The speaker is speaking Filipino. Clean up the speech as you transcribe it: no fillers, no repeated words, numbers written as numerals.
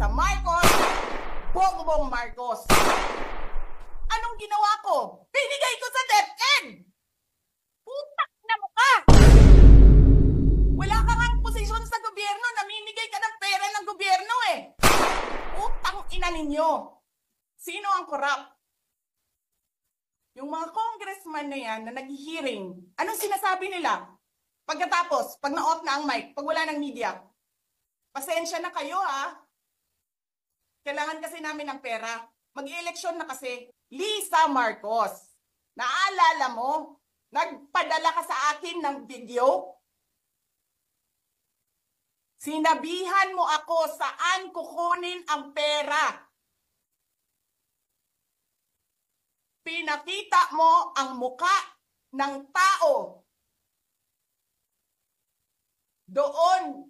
Lisa Marcos, Bongbong Marcos. Anong ginawa ko? Binigay ko sa DepEd! Putak na mo ka! Wala ka nga posisyon sa gobyerno, namimigay ka ng pera ng gobyerno eh. Putang ina ninyo. Sino ang korap? Yung mga congressman na yan na nag-hearing, anong sinasabi nila? Pagkatapos, pag na-off na ang mic, pag wala ng media, pasensya na kayo ha. Kailangan kasi namin ng pera. Mag-eleksyon na kasi. Lisa Marcos, naalala mo? Nagpadala ka sa akin ng video? Sinabihan mo ako saan kukunin ang pera. Pinakita mo ang muka ng tao doon